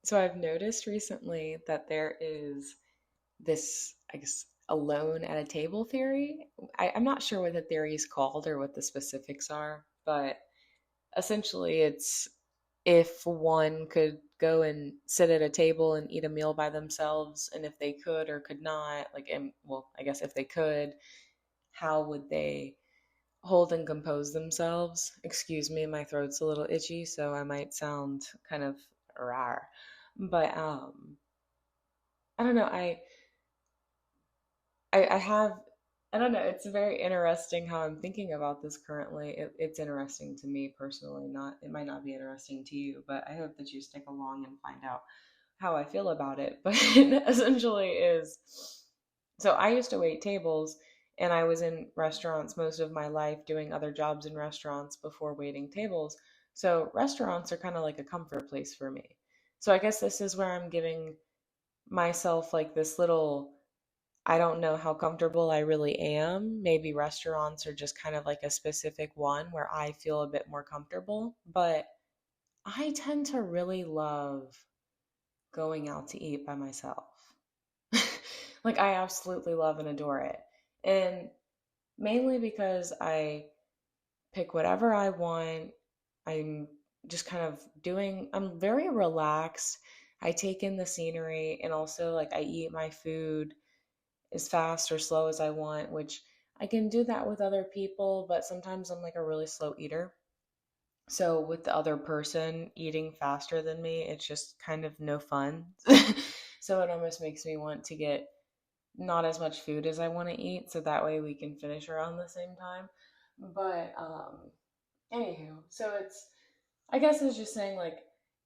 So I've noticed recently that there is this, I guess, alone at a table theory. I'm not sure what the theory is called or what the specifics are, but essentially it's if one could go and sit at a table and eat a meal by themselves, and if they could or could not, like, and well, I guess if they could, how would they hold and compose themselves? Excuse me, my throat's a little itchy, so I might sound kind of rar. But I don't know. I have, I don't know. It's very interesting how I'm thinking about this currently. It's interesting to me personally. Not, it might not be interesting to you, but I hope that you stick along and find out how I feel about it. But it essentially is, so I used to wait tables, and I was in restaurants most of my life doing other jobs in restaurants before waiting tables. So restaurants are kind of like a comfort place for me. So I guess this is where I'm giving myself like this little, I don't know how comfortable I really am. Maybe restaurants are just kind of like a specific one where I feel a bit more comfortable, but I tend to really love going out to eat by myself. Like, I absolutely love and adore it. And mainly because I pick whatever I want. I'm just kind of doing, I'm very relaxed. I take in the scenery, and also like I eat my food as fast or slow as I want, which I can do that with other people, but sometimes I'm like a really slow eater. So with the other person eating faster than me, it's just kind of no fun. So it almost makes me want to get not as much food as I want to eat, so that way we can finish around the same time. But anywho, so it's, I guess it's just saying like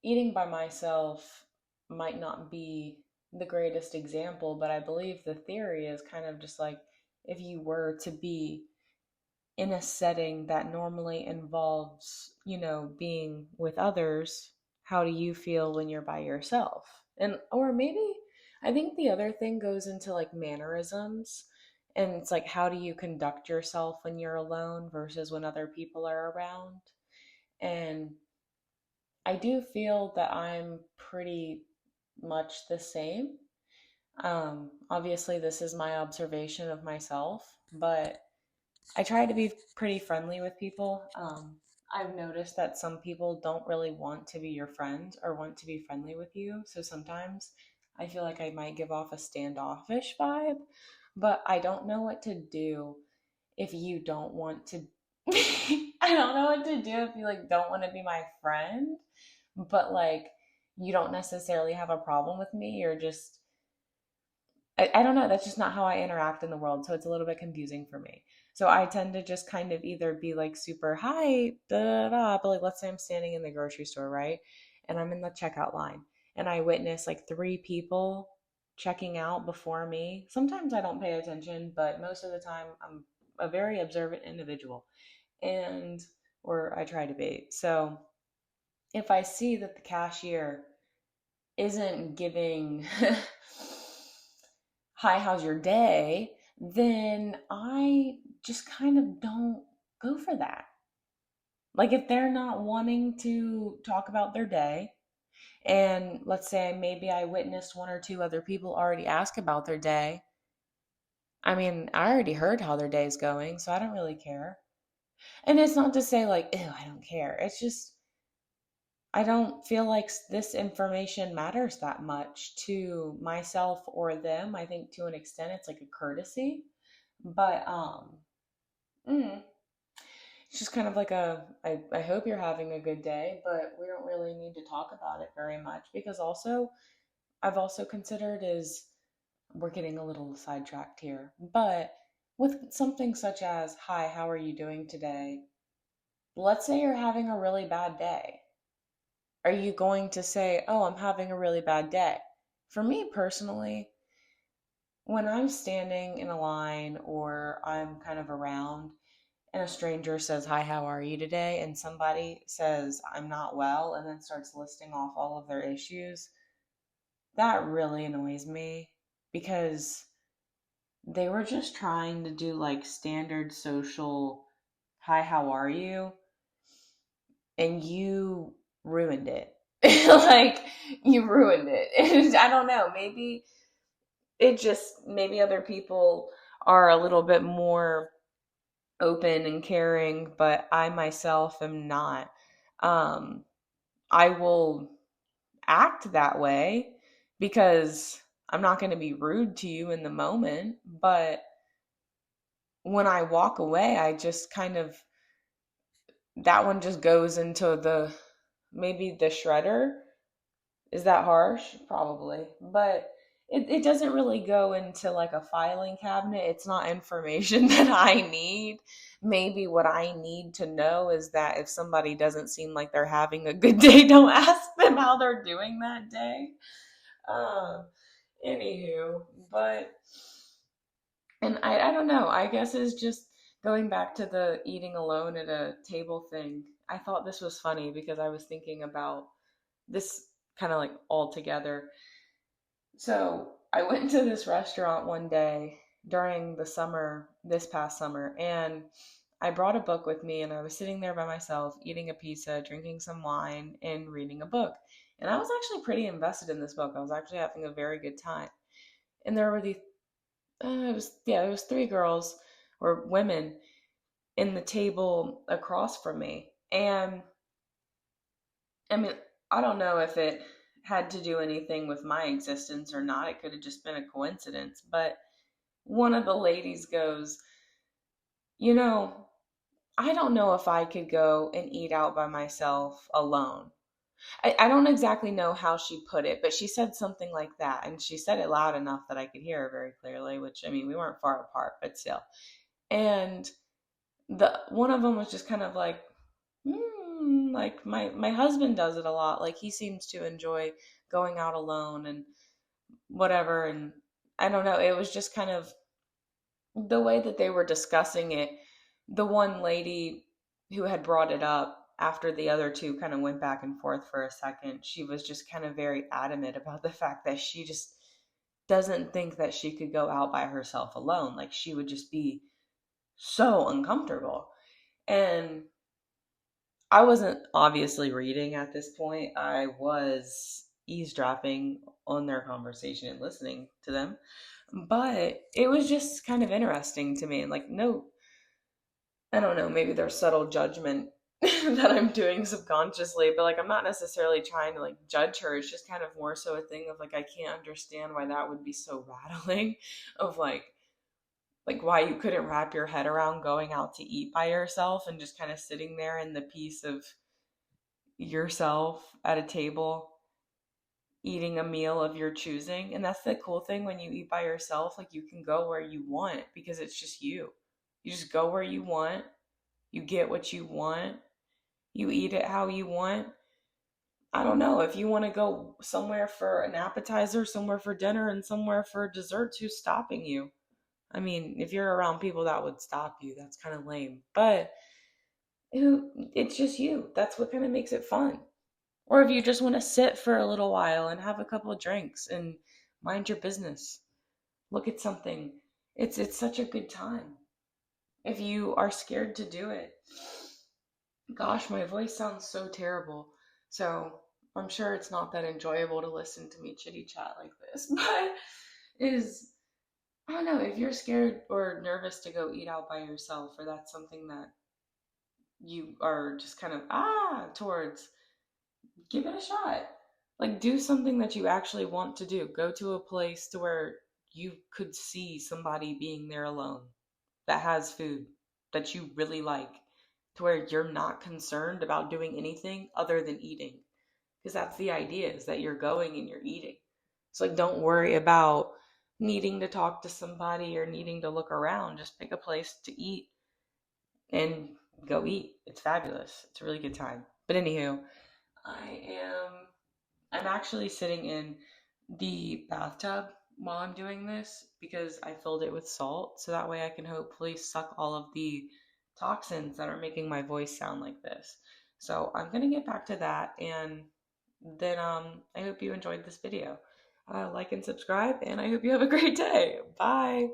eating by myself might not be the greatest example, but I believe the theory is kind of just like if you were to be in a setting that normally involves, being with others, how do you feel when you're by yourself? And, or maybe, I think the other thing goes into like mannerisms. And it's like, how do you conduct yourself when you're alone versus when other people are around? And I do feel that I'm pretty much the same. Obviously, this is my observation of myself, but I try to be pretty friendly with people. I've noticed that some people don't really want to be your friend or want to be friendly with you. So sometimes I feel like I might give off a standoffish vibe, but I don't know what to do if you don't want to. I don't know what to do if you like don't want to be my friend, but like you don't necessarily have a problem with me. You're just, I don't know. That's just not how I interact in the world. So it's a little bit confusing for me. So I tend to just kind of either be like super, hi, da da da, but like let's say I'm standing in the grocery store, right? And I'm in the checkout line, and I witness like three people checking out before me. Sometimes I don't pay attention, but most of the time I'm a very observant individual. And, or I try to be. So if I see that the cashier isn't giving hi, how's your day? Then I just kind of don't go for that. Like if they're not wanting to talk about their day, and let's say maybe I witnessed one or two other people already ask about their day. I mean, I already heard how their day's going, so I don't really care. And it's not to say like, ew, I don't care. It's just I don't feel like this information matters that much to myself or them. I think to an extent it's like a courtesy, but mm, it's just kind of like I hope you're having a good day, but we don't really need to talk about it very much because also I've also considered is, we're getting a little sidetracked here, but with something such as, hi, how are you doing today? Let's say you're having a really bad day. Are you going to say, oh, I'm having a really bad day? For me personally, when I'm standing in a line or I'm kind of around and a stranger says, hi, how are you today? And somebody says, I'm not well, and then starts listing off all of their issues, that really annoys me because they were just trying to do like standard social, hi, how are you? And you ruined it. Like you ruined it. And I don't know, maybe maybe other people are a little bit more open and caring, but I myself am not. Um, I will act that way because I'm not going to be rude to you in the moment, but when I walk away, I just kind of, that one just goes into the, maybe the shredder. Is that harsh? Probably. But it doesn't really go into like a filing cabinet. It's not information that I need. Maybe what I need to know is that if somebody doesn't seem like they're having a good day, don't ask them how they're doing that day. Uh, Anywho, but, and I don't know. I guess it's just going back to the eating alone at a table thing. I thought this was funny because I was thinking about this kind of like all together. So I went to this restaurant one day during the summer, this past summer, and I brought a book with me and I was sitting there by myself eating a pizza, drinking some wine, and reading a book. And I was actually pretty invested in this book. I was actually having a very good time. And there were it was three girls or women in the table across from me. And I mean, I don't know if it had to do anything with my existence or not. It could have just been a coincidence. But one of the ladies goes, you know, I don't know if I could go and eat out by myself alone. I don't exactly know how she put it, but she said something like that. And she said it loud enough that I could hear her very clearly, which, I mean, we weren't far apart, but still. And the one of them was just kind of like, like my husband does it a lot. Like he seems to enjoy going out alone and whatever. And I don't know. It was just kind of the way that they were discussing it. The one lady who had brought it up after the other two kind of went back and forth for a second, she was just kind of very adamant about the fact that she just doesn't think that she could go out by herself alone. Like she would just be so uncomfortable. And I wasn't obviously reading at this point. I was eavesdropping on their conversation and listening to them. But it was just kind of interesting to me. And like, no, I don't know, maybe there's subtle judgment that I'm doing subconsciously, but like, I'm not necessarily trying to like judge her. It's just kind of more so a thing of like, I can't understand why that would be so rattling of like why you couldn't wrap your head around going out to eat by yourself and just kind of sitting there in the peace of yourself at a table eating a meal of your choosing. And that's the cool thing when you eat by yourself, like you can go where you want because it's just you. You just go where you want, you get what you want, you eat it how you want. I don't know, if you want to go somewhere for an appetizer, somewhere for dinner, and somewhere for desserts, who's stopping you? I mean, if you're around people that would stop you, that's kind of lame. But it's just you. That's what kind of makes it fun. Or if you just want to sit for a little while and have a couple of drinks and mind your business, look at something. It's such a good time. If you are scared to do it, gosh, my voice sounds so terrible. So I'm sure it's not that enjoyable to listen to me chitty chat like this. But is I don't know, if you're scared or nervous to go eat out by yourself, or that's something that you are just kind of towards, give it a shot. Like do something that you actually want to do. Go to a place to where you could see somebody being there alone that has food that you really like, to where you're not concerned about doing anything other than eating. Because that's the idea, is that you're going and you're eating. So like don't worry about needing to talk to somebody or needing to look around. Just pick a place to eat and go eat. It's fabulous. It's a really good time. But anywho, I am I'm actually sitting in the bathtub while I'm doing this because I filled it with salt so that way I can hopefully suck all of the toxins that are making my voice sound like this. So I'm going to get back to that, and then I hope you enjoyed this video. Like and subscribe, and I hope you have a great day. Bye.